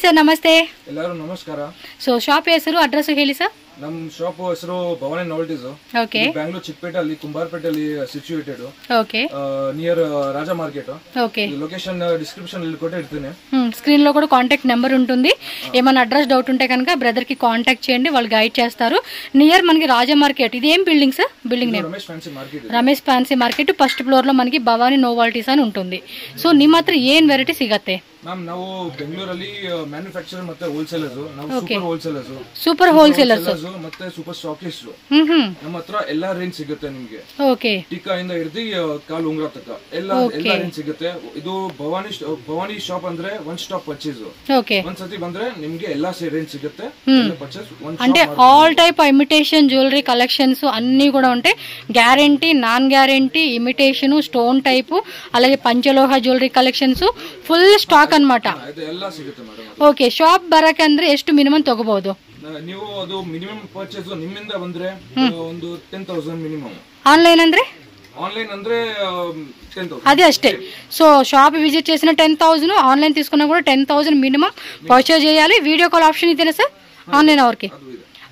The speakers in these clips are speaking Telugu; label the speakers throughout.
Speaker 1: ಸರ್ ನಮಸ್ತೆ.
Speaker 2: ಎಲ್ಲರೂ ನಮಸ್ಕಾರ.
Speaker 1: ಸೊ ಶಾಪ್ ಹೆಸರು ಅಡ್ರೆಸ್ ಹೇಳಿ ಸರ್.
Speaker 2: ನಮ್ಮ ಶಾಪ್ ಹೆಸರು ಭವಾನಿ ನೋವೆಲ್ಟೀಸ್.
Speaker 1: ಓಕೆ.
Speaker 2: ಬ್ಯಾಂಗ್ಳೂರ್ ಚಿಕ್ಕಪೇಟೆಯಲ್ಲಿ ಕುಂಬಾರಪೇಟೆಯಲ್ಲಿ situated.
Speaker 1: Okay.
Speaker 2: Near Raja market.
Speaker 1: Okay.
Speaker 2: Location description లో కొట్టిర్తేనే.
Speaker 1: స్క్రీన్ లో కూడా కాంటాక్ట్ నెంబర్ ఉంటుంది. ఏమైనా అడ్రస్ డౌట్ ఉంటే కనుక బ్రదర్ కి కాంటాక్ట్ చేయండి, వాళ్ళు గైడ్ చేస్తారు. నియర్ మనకి రాజా మార్కెట్. ఇది ఏం building sir? Building name Ramesh fancy market. First floor లో మనకి ಭವಾನಿ ನೋವೆಲ್ಟೀಸ್ అని ఉంటుంది. ಸೊ ನಿಮ್ಮ ಹತ್ರ ಏನ್ ವೆರೈಟಿ ಸಿಗುತ್ತೆ
Speaker 2: ಮ್ಯಾಮ್? ನಾವು ಬೆಂಗಳೂರಲ್ಲಿ ಮ್ಯಾನುಫ್ಯಾಕ್ಚರರ್ ಮತ್ತೆ ಹೋಲ್ಸೇಲರ್ಸ್. ನಾವು
Speaker 1: ಸೂಪರ್ ಹೋಲ್ಸೇಲರ್ಸ್
Speaker 2: ಮತ್ತೆ ಸೂಪರ್ ಸ್ಟಾಕಿಸ್ಟ್. ನಮ್ಮ ಹತ್ರ ಎಲ್ಲಾ ರೇಂಜ್ ಸಿಗುತ್ತೆ ನಿಮ್ಗೆ.
Speaker 1: ಓಕೆ.
Speaker 2: ಟಿಕ್ಕಾ ಇಂದ ಹಿಡಿದು ಕಾಲ್ ಉಂಗುರ ತನಕ ಎಲ್ಲಾ ರೇಂಜ್ ಸಿಗುತ್ತೆ. ಇದು ಭವಾನಿ ಶಾಪ್ ಅಂದ್ರೆ ಒನ್ ಸ್ಟಾಪ್ ಪರ್ಚೇಸ್.
Speaker 1: ಓಕೆ.
Speaker 2: ಒಂದ್ಸತಿ ಬಂದ್ರೆ ನಿಮ್ಗೆ ಎಲ್ಲಾ ರೇಂಜ್ ಸಿಗುತ್ತೆ.
Speaker 1: అంటే all type imitation jewellery collections అన్ని కూడా ఉంటాయి. Guarantee, non guarantee, imitation, stone type, అలాగే పంచలోహ జ్యువెలరీ కలెక్షన్స్ ఫుల్ ಸ್ಟಾಕ್ ಅನ್మాట.
Speaker 2: ಎಲ್ಲ ಸಿಗುತ್ತೆ ಮೇಡಮ್.
Speaker 1: ಓಕೆ. ಶಾಪ್ ಬರಕಂದ್ರೆ ಎಷ್ಟು ಮಿನಿಮಮ್ ತಗೋಬಹುದು
Speaker 2: ನೀವು? ಅದು ಮಿನಿಮಮ್ ಪರ್ಚೇಸ್ ನಿಮ್ಮಿಂದ ಬಂದ್ರೆ ಒಂದು 10,000 ಮಿನಿಮಮ್.
Speaker 1: ఆన్లైన్ ಅಂದ್ರೆ
Speaker 2: ఆన్లైన్ 10,000
Speaker 1: అదే అష్టే. సో షాప్ విజిట్ చేసిన 10,000, ఆన్లైన్ తీసుకున్నా కూడా 10,000 మినిమం పర్చేజ్ చేయాలి. వీడియో కాల్ ఆప్షన్ ఇదేనా సార్ ఆన్లైన్ అవర్కి?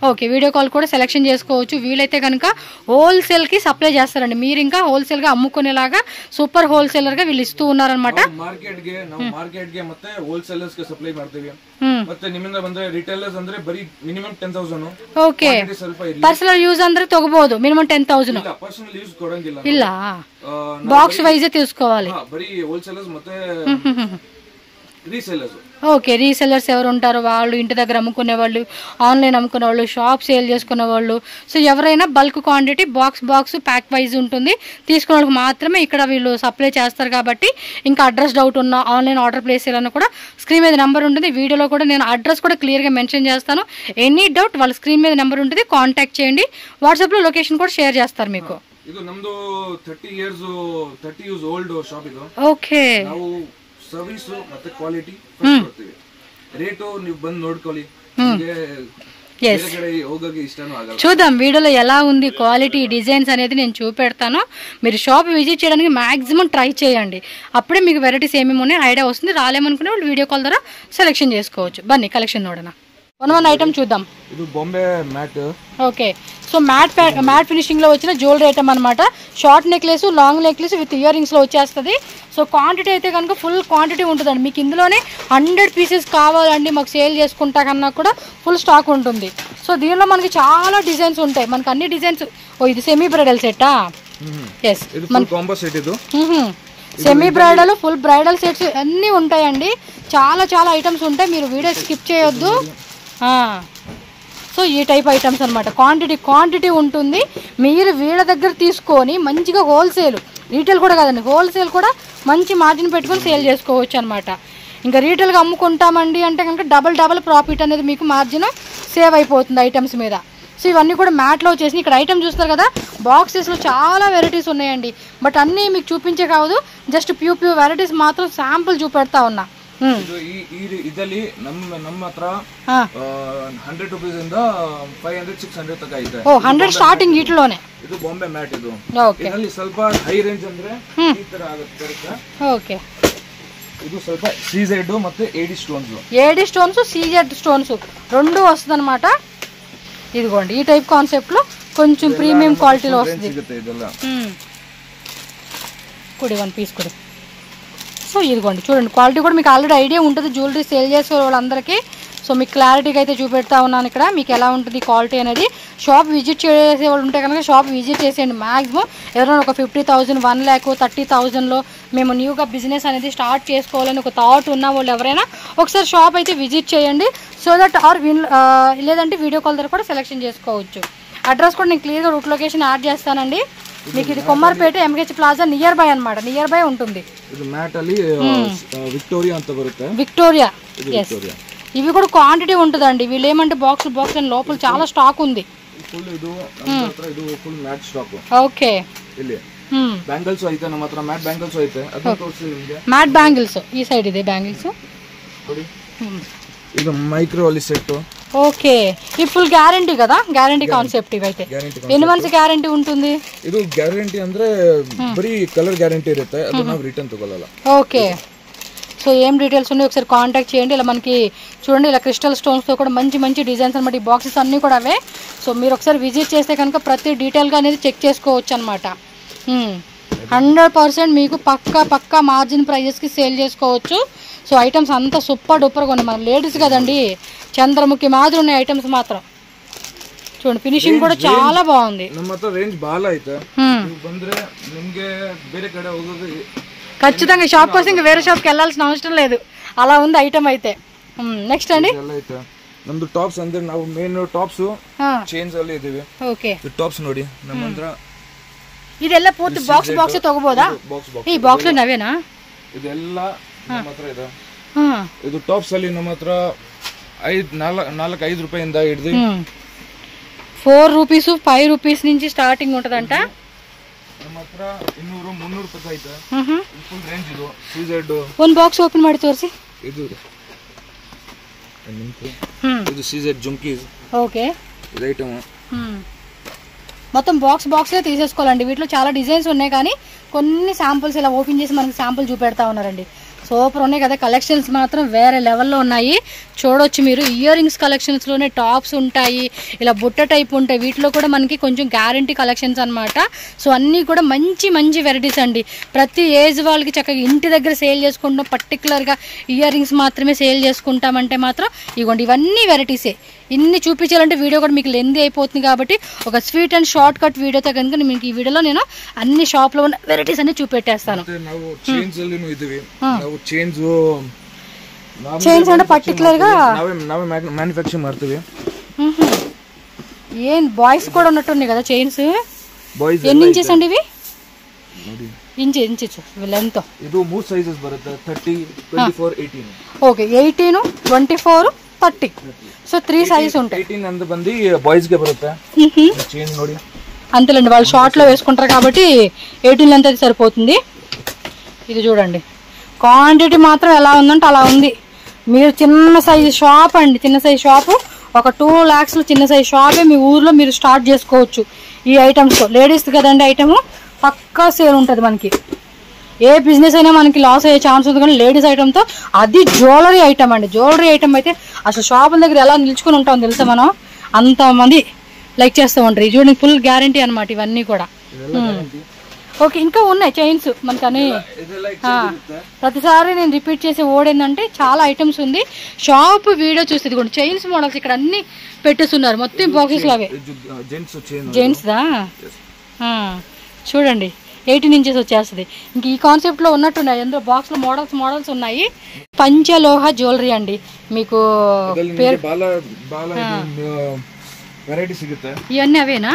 Speaker 1: ఓకే. వీడియో కాల్ కూడా సెలెక్షన్ చేసుకోవచ్చు. వీలైతే కనుక హోల్సేల్ కి సప్లై చేస్తారండి. మీరు ఇంకా హోల్సేల్ గా అమ్ముకునేలాగా సూపర్ హోల్సేలర్ గా వీళ్ళు ఇస్తూ ఉన్నారనమాట.
Speaker 2: ಮಾರ್ಕೆಟ್ ಗೆ ಮತ್ತೆ ಹೋಲ್ಸೇಲರ್ಸ್ ಗೆ ಸಪ್ಲೈ ಮಾಡ್ತೀವಿ. ಮತ್ತೆ ನಿಮ್ಮಿಂದ ಬಂದ್ರೆ ರಿಟೇಲರ್ಸ್ ಅಂದ್ರೆ ಬರೀ ಮಿನಿಮಮ್ 10,000.
Speaker 1: ಓಕೆ. ಪರ್ಸನಲ್ ಯೂಸ್ ಅಂದ್ರೆ ತಗೋಬಹುದು ಮಿನಿಮಮ್ 10,000.
Speaker 2: ಇಲ್ಲ, ಪರ್ಸನಲ್ ಯೂಸ್ ಕೊಡಂಗಿಲ್ಲ.
Speaker 1: ಇಲ್ಲ, బాక్స్ వైజ్ తీసుకోవాలి.
Speaker 2: బరీ హోల్సేలర్స్ ಮತ್ತೆ రీసెల్లర్స్.
Speaker 1: ఓకే. రీసెల్లర్స్ ఎవరు ఉంటారో వాళ్ళు, ఇంటి దగ్గర అమ్ముకునే వాళ్ళు, ఆన్లైన్ అమ్ముకునే వాళ్ళు, షాప్ సేల్ చేసుకునే వాళ్ళు. సో ఎవరైనా bulk quantity box pack wise ఉంటుంది. తీసుకునే వాళ్ళకి మాత్రమే ఇక్కడ వీళ్ళు సప్లై చేస్తారు. కాబట్టి ఇంకా అడ్రస్ డౌట్ ఉన్నా, ఆన్లైన్ ఆర్డర్ ప్లేస్ చేయాలన్నా కూడా స్క్రీన్ మీద నెంబర్ ఉంటుంది. వీడియోలో కూడా నేను అడ్రస్ కూడా క్లియర్గా మెన్షన్ చేస్తాను. ఎనీ డౌట్ వాళ్ళ స్క్రీన్ మీద నెంబర్ ఉంటుంది, కాంటాక్ట్ చేయండి. వాట్సాప్లో లొకేషన్ కూడా షేర్ చేస్తారు మీకు.
Speaker 2: ಇದು ನಮ್ದು 30 years ಓಲ್ಡ್ ಶಾಪ್ ಇದು.
Speaker 1: ಓಕೆ.
Speaker 2: ನಾವು ಸರ್ವಿಸ್ ಮತ್ತೆ ಕ್ವಾಲಿಟಿ ಫಸ್ಟ್ ಕೊಡ್ತೀವಿ. ರೇಟು ನೀವು ಬಂದು ನೋಡ್ಕೊಳ್ಳಿ. చూద్దాం వీడియోలో ఎలా ఉంది క్వాలిటీ, డిజైన్స్ అనేది నేను చూపెడతాను. మీరు షాప్ విజిట్ చేయడానికి మాక్సిమం ట్రై చేయండి. అప్పుడే మీకు వెరైటీస్ ఏమేమి ఉన్నాయో ఐడియా వస్తుంది. రాలేమనుకునే వాళ్ళు వీడియో కాల్ ద్వారా సెలెక్షన్ చేసుకోవచ్చు. బన్నీ కలెక్షన్ చూడనా. వన్ ఐటమ్ చూద్దాం. ఇది Bombay matte.
Speaker 1: Okay. So matte finishing లో వచ్చిన జ్యువెలరీ ఐటమ్ అనమాట. Short necklace, long necklace with earrings లో వచ్చేస్తుంది. సో క్వాంటిటీ అయితే కనుక ఫుల్ క్వాంటిటీ ఉంటుందండి. మీకు ఇందులోనే 100 పీసెస్ కావాలండి మాకు సేల్ చేసుకుంటా కన్నా కూడా ఫుల్ స్టాక్ ఉంటుంది. సో దీనిలో మనకి చాలా డిజైన్స్ ఉంటాయి. మనకి అన్ని డిజైన్స్. ఇది సెమీ బ్రైడల్ సెట్టా? Yes, semi bridal, full bridal sets అన్నీ ఉంటాయండి. చాలా ఐటమ్స్ ఉంటాయి. మీరు వీడియో స్కిప్ చేయొద్దు. సో ఈ టైప్ ఐటమ్స్ అనమాట. క్వాంటిటీ ఉంటుంది. మీరు వీళ్ళ దగ్గర తీసుకొని మంచిగా హోల్సేల్, రీటైల్ కూడా కాదండి, హోల్సేల్ కూడా మంచి మార్జిన్ పెట్టుకొని సేల్ చేసుకోవచ్చు అనమాట. ఇంకా రీటైల్గా అమ్ముకుంటామండి అంటే కనుక డబల్ ప్రాఫిట్ అనేది మీకు మార్జిన్ సేవ్ అయిపోతుంది ఐటమ్స్ మీద. సో ఇవన్నీ కూడా మ్యాట్లో వచ్చేసి ఇక్కడ ఐటమ్ చూస్తారు కదా, బాక్సెస్లో చాలా వెరైటీస్ ఉన్నాయండి. బట్ అన్నీ మీకు చూపించే కాదు, జస్ట్ ప్యూ వెరైటీస్ మాత్రం శాంపుల్ చూపెడతా ఉన్నా.
Speaker 2: ಇದರಲ್ಲಿ ನಮ್ಮ ಹತ್ರ 100 ರೂಪೀಸ್ ಇಂದ 500-600 ತನಕ ಇದೆ.
Speaker 1: 100 ಸ್ಟಾರ್ಟಿಂಗ್ ಇಟ್ಲೋನೆ.
Speaker 2: ಇದು ಬಾಂಬೆ ಮ್ಯಾಟ್. ಇದು ಇದರಲ್ಲಿ ಸ್ವಲ್ಪ ಹೈ ರೇಂಜ್ ಅಂದ್ರೆ ಈ ತರ ಆಗುತ್ತೆ. ಓಕೆ. ಇದು ಸ್ವಲ್ಪ ಸಿಜೆಡ್ ಮತ್ತೆ AD ಸ್ಟೋನ್ಸ್,
Speaker 1: సిజెడ్ స్టోన్స్ రెండు వస్తుంది అనమాట. ఇదిగోండి ఈ టైప్ కాన్సెప్ట్ లో కొంచెం ప్రీమియం క్వాలిటీలో వస్తుంది. కుడి 1 పీస్ కుడి. సో ఇదిగోండి చూడండి, క్వాలిటీ కూడా మీకు ఆల్రెడీ ఐడియా ఉంటుంది జ్యువెలరీ సేల్ చేసే వాళ్ళందరికీ. సో మీకు క్లారిటీగా అయితే చూపెడతా ఉన్నాను ఇక్కడ మీకు ఎలా ఉంటుంది క్వాలిటీ అనేది. షాప్ విజిట్ చేసే వాళ్ళు ఉంటే కనుక షాప్ విజిట్ చేసేయండి. మ్యాక్సిమం ఎవరైనా ఒక 50,000, 1 lakh, 30,000లో మేము న్యూగా బిజినెస్ అనేది స్టార్ట్ చేసుకోవాలని ఒక థాట్ ఉన్న వాళ్ళు ఎవరైనా ఒకసారి షాప్ అయితే విజిట్ చేయండి. సో దట్ లేదంటే వీడియో కాల్ ద్వారా కూడా సెలెక్షన్ చేసుకోవచ్చు. అడ్రస్ కూడా నేను క్లియర్గా రూట్ లొకేషన్ యాడ్ చేస్తానండి. మీకు ఇది కొమ్మర్పేట MKH ప్లాజా నియర్ బై అనమాట. నియర్ బై ఉంటుంది. విక్టోరియా. ఇవి కూడా క్వాంటిటీ ఉంటుందండి. వీళ్ళు ఏమంటే బాక్స్ అని లోపల చాలా స్టాక్ ఉంది. ఓకే.
Speaker 2: ಬ್ಯಾಂಗಲ್ಸ್ ಐತೆ ನಮ್ಮ ಹತ್ರ. ಮ್ಯಾಟ್ ಬ್ಯಾಂಗಲ್ಸ್ ಐತೆ. ಅದನ್ನ ತೋರಿಸ್ತೀನಿ ನಿಮಗೆ.
Speaker 1: ಮ್ಯಾಟ್ ಬ್ಯಾಂಗಲ್ಸ್ ಈ ಸೈಡ್ ಇದೆ ಬ್ಯಾಂಗಲ್ಸ್.
Speaker 2: ಇದು ಮೈಕ್ರೋ ಅಲ್ಲಿ ಸೆಟ್.
Speaker 1: ఓకే. ఈ ఫుల్ గ్యారంటీ కదా, గ్యారంటీ కాన్సెప్ట్ ఇవైతే. ఎన్ని మంత్స్ గ్యారంటీ ఉంటుంది?
Speaker 2: ಇದು ಗ್ಯಾರಂಟಿ ಅಂದ್ರೆ ಬರೀ ಕಲರ್ ಗ್ಯಾರಂಟಿ ಇರುತ್ತೆ. ಅದು ನಾವು ರಿಟರ್ನ್ ತಗೊಳ್ಳಲ್ಲ.
Speaker 1: ఓకే. సో ఏం డీటెయిల్స్ ఉన్నాయో ఒకసారి కాంటాక్ట్ చేయండి. ఇలా మనకి చూడండి ఇలా క్రిస్టల్ స్టోన్స్తో కూడా మంచి మంచి డిజైన్స్ అనమాట. ఈ బాక్సెస్ అన్నీ కూడా అవే. సో మీరు ఒకసారి విజిట్ చేస్తే కనుక ప్రతి డీటెయిల్గా అనేది చెక్ చేసుకోవచ్చు అనమాట. 100% మీకు పక్కా మార్జిన్ ప్రైజెస్కి సేల్ చేసుకోవచ్చు. సో ఐటమ్స్ అంతా సూపర్ డూపర్గా ఉన్నాయి. మన లేడీస్ కదండి, చంద్రముఖి మాదిరి ఉన్నాయి ఐటమ్స్ మాత్రం. చూడండి ఫినిషింగ్ కూడా చాలా బాగుంది. ఖచ్చితంగా షాప్ కోసం ఇంకా వేరే షాప్కి వెళ్ళాల్సిన అవసరం లేదు, అలా ఉంది ఐటమ్ అయితే. నెక్స్ట్ అండి
Speaker 3: ನಮ್ದು ಟಾಪ್ಸ್ ಅಂದ್ರೆ ನಾವು ಮೇನ್ ಟಾಪ್ಸ್ ಚೈನ್ಸ್ ಅಲ್ಲಿ ಇದಿವೆ.
Speaker 1: ಓಕೆ
Speaker 3: ಟಾಪ್ಸ್ ನೋಡಿ ನಮ್ಮ ಹತ್ರ
Speaker 1: ಇದೆಲ್ಲ ಪೂರ್ತಿ ಬಾಕ್ಸ್ ತಗೋಬೋದಾ? ಈ ಬಾಕ್ಸ್ ನಾವೇನಾ
Speaker 3: ಇದೆಲ್ಲ ನಮ್ಮ ಹತ್ರ ಇದೆ. ಇದು ಟಾಪ್ಸ್ ಅಲ್ಲಿ ನಮ್ಮ ಹತ್ರ 4-5 ರೂಪಾಯಿಂದ ಹಿಡಿದು
Speaker 1: 4 ರೂಪೀಸ್ 5 ರೂಪೀಸ್ నుంచి ಸ್ಟಾರ್ಟಿಂಗ್ ఉంటదంట.
Speaker 3: ನಮ್ಮ ಹತ್ರ 200-300 ರೂಪಾಯಿ ಐತೆ. ಫುಲ್ ರೇಂಜ್ ಇದು. ಸಿಜೆಡ್
Speaker 1: ಒಂದು ಬಾಕ್ಸ್ ಓಪನ್ ಮಾಡಿ ತೋರಿಸಿ.
Speaker 3: ಇದು ಇದು ಸಿಜೆಡ್ ಜುಮ್ಕೀಸ್.
Speaker 1: ఓకే
Speaker 3: ఇది ఐటమ్
Speaker 1: మొత్తం బాక్స్లే తీసేసుకోవాలండి. వీటిలో చాలా డిజైన్స్ ఉన్నాయి కానీ కొన్ని శాంపుల్స్ ఇలా ఓపెన్ చేసి మనకి శాంపుల్ చూపెడతా ఉన్నారండి. సూపర్ ఉన్నాయి కదా, కలెక్షన్స్ మాత్రం వేరే లెవెల్లో ఉన్నాయి. చూడొచ్చు మీరు. ఇయర్ రింగ్స్ కలెక్షన్స్లోనే టాప్స్ ఉంటాయి, ఇలా బుట్ట టైప్ ఉంటాయి. వీటిలో కూడా మనకి కొంచెం గ్యారంటీ కలెక్షన్స్ అనమాట. సో అన్నీ కూడా మంచి మంచి వెరైటీస్ అండి. ప్రతి ఏజ్ వాళ్ళకి చక్కగా ఇంటి దగ్గర సేల్ చేసుకుంటాం. పర్టికులర్గా ఇయర్ రింగ్స్ మాత్రమే సేల్ చేసుకుంటామంటే మాత్రం ఇవ్వండి ఇవన్నీ వెరైటీసే. ఇన్ని చూపించాలంటే వీడియో కూడా మీకు లెంతీ అయిపోతుంది కాబట్టి ఒక స్వీట్ అండ్ షార్ట్ కట్ వీడియోతో కనుక మీకు ఈ వీడియోలో నేను అన్ని షాప్లో ఉన్న వెరైటీస్ అన్ని చూపెట్టేస్తాను. చైన్స్ అంటే పర్టికులర్ గా
Speaker 3: మ్యానుఫ్యాక్చర్ ಮಾಡ್ತೀವಿ.
Speaker 1: ఏం బాయ్స్ కూడా ఉన్నట్టున్నాయి కదా చైన్స్. ఎన్ని ఇంచెస్ అండి ఇవి? ఇంచెస్ లెంత్
Speaker 3: ಇದು 3 సైజెస్ ಬರುತ್ತೆ. 30, 24, 18.
Speaker 1: ఓకే 18, 24, 30. సో 3 సైజెస్ ఉంటాయి.
Speaker 3: 18 అంత బంది బాయ్స్ ಗೆ ಬರುತ್ತೆ. చైన్ ನೋಡಿ
Speaker 1: అంతేలేండి, వాళ్ళు షార్ట్ లో వేసుకుంటారు కాబట్టి 18 లెంత్ అయితే సరిపోతుంది. ఇది చూడండి క్వాంటిటీ మాత్రం ఎలా ఉందంటే అలా ఉంది. మీరు చిన్న సైజు షాప్ అండి, చిన్న సైజు షాపు ఒక 2 lakhs చిన్న సైజు షాపే మీ ఊర్లో మీరు స్టార్ట్ చేసుకోవచ్చు ఈ ఐటమ్స్తో. లేడీస్ కదండి ఐటమ్ పక్కా సేల్ ఉంటుంది మనకి. ఏ బిజినెస్ అయినా మనకి లాస్ అయ్యే ఛాన్స్ ఉంది కానీ లేడీస్ ఐటమ్తో, అది జ్యువెలరీ ఐటమ్ అండి. జ్యువెలరీ ఐటమ్ అయితే అసలు షాపుల దగ్గర ఎలా నిల్చుకుని ఉంటాం తెలుసా, మనం అంతమంది లైక్ చేస్తూ ఉంటారు. ఇది చూడండి ఫుల్ గ్యారంటీ అనమాట ఇవన్నీ కూడా. ఓకే ఇంకా ఉన్నాయి చైన్స్ మనకని. ప్రతిసారి నేను రిపీట్ చేసే ఓడేందంటే చాలా ఐటమ్స్ ఉంది. షాప్ వీడియో చూస్తే ఇదిగోండి చైన్స్ మోడల్స్ ఇక్కడ అన్ని పెట్టేస్తున్నారు. మొత్తం బాక్సెస్ అవే జెంట్స్ దా. చూడండి 18 ఇంచెస్ వచ్చేస్తుంది. ఇంక ఈ కాన్సెప్ట్ లో ఉన్నట్టున్నాయి. ఎందులో బాక్స్ లో మోడల్స్ ఉన్నాయి. పంచలోహ జ్యువెలరీ అండి. మీకు పేరు ఇవన్నీ అవేనా?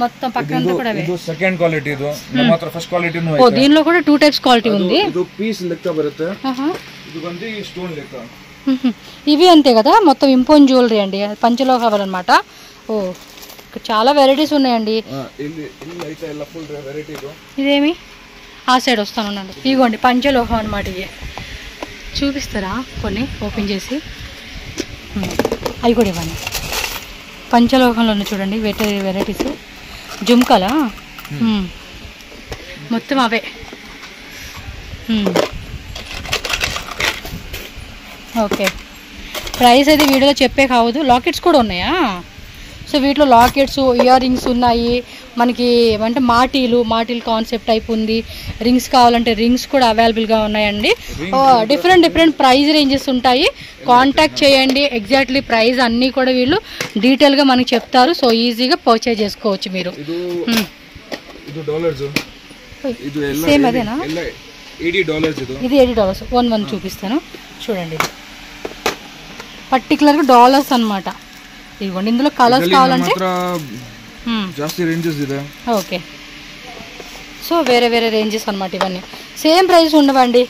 Speaker 1: మొత్తం పక్కన కూడా అవే.
Speaker 3: సెకండ్ క్వాలిటీ ఇది. ನಮ್ಮ ಹತ್ರ ಫಸ್ಟ್ ಕ್ವಾಲಿಟಿ ನು
Speaker 1: ఓ దీనిలో కూడా 2 టైప్స్ క్వాలిటీ ఉంది.
Speaker 3: ಇದು పీస్ లెక్క బರುತ್ತೆ. ఇది ಬಂದು స్టోన్ లెక్క.
Speaker 1: ఇవి అంతే కదా, మొత్తం ఇంపోన్ జ్యువెలరీ అండి, పంచలోహాలు అన్నమాట. ఓ ఇక్కడ చాలా వెరైటీస్ ఉన్నాయండి. ఇదేమి ఆ సైడ్ వస్తాను. ఇదిగోండి పంచలోహం అనమాట. ఇవి చూపిస్తారా కొన్ని ఓపెన్ చేసి? అవి కూడా ఇవ్వండి. పంచలోహంలో చూడండి వెరైటీస్. జుమ్కాలా మొత్తం అవే. ఓకే ప్రైస్ అయితే వీడియోలో చెప్పే కావద్దు. లాకెట్స్ కూడా ఉన్నాయా? సో వీటిలో లాకెట్స్, ఇయర్ రింగ్స్ ఉన్నాయి మనకి. అంటే మాటీలు కాన్సెప్ట్ టైప్ ఉంది. రింగ్స్ కావాలంటే రింగ్స్ కూడా అవైలబుల్గా ఉన్నాయండి. డిఫరెంట్ ప్రైస్ రేంజెస్ ఉంటాయి. కాంటాక్ట్ చేయండి. ఎగ్జాక్ట్లీ ప్రైస్ అన్నీ కూడా వీళ్ళు డీటెయిల్గా మనకి చెప్తారు. సో ఈజీగా పర్చేజ్ చేసుకోవచ్చు మీరు. సేమ్ అదేనా? ఇది $80. వన్ చూపిస్తాను చూడండి. పర్టికులర్గా డాలర్స్ అనమాట. ఇదిగోండి ఇందులో కలర్స్ కావాలంటే
Speaker 3: ಜಾಸ್ತಿ ರೇಂಜಸ್ ಇದೆ.
Speaker 1: ఓకే సో వేరే రేంజెస్ అనమాట. ఇవన్నీ సేమ్ ప్రైస్ ఉండవండి.